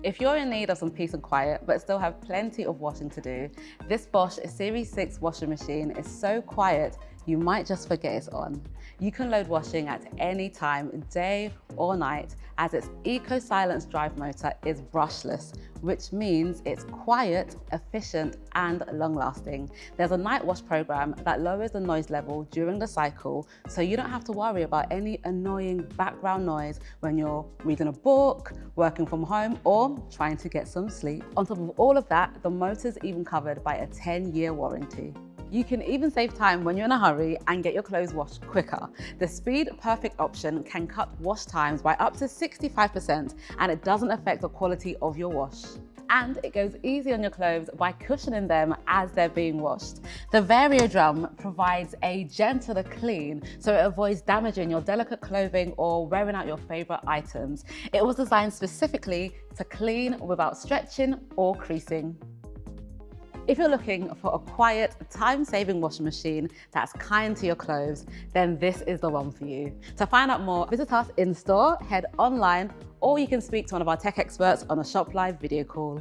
If you're in need of some peace and quiet, but still have plenty of washing to do, this Bosch Series 6 washing machine is so quiet, you might just forget it's on. You can load washing at any time, day or night, as its eco-silence drive motor is brushless, which means it's quiet, efficient, and long-lasting. There's a night wash program that lowers the noise level during the cycle, so you don't have to worry about any annoying background noise when you're reading a book, working from home, or trying to get some sleep. On top of all of that, the motor's even covered by a 10-year warranty. You can even save time when you're in a hurry and get your clothes washed quicker. The Speed Perfect option can cut wash times by up to 65%, and it doesn't affect the quality of your wash. And it goes easy on your clothes by cushioning them as they're being washed. The Vario drum provides a gentler clean, so it avoids damaging your delicate clothing or wearing out your favorite items. It was designed specifically to clean without stretching or creasing. If you're looking for a quiet, time-saving washing machine that's kind to your clothes, then this is the one for you. To find out more, visit us in store, head online, or you can speak to one of our tech experts on a Shop Live video call.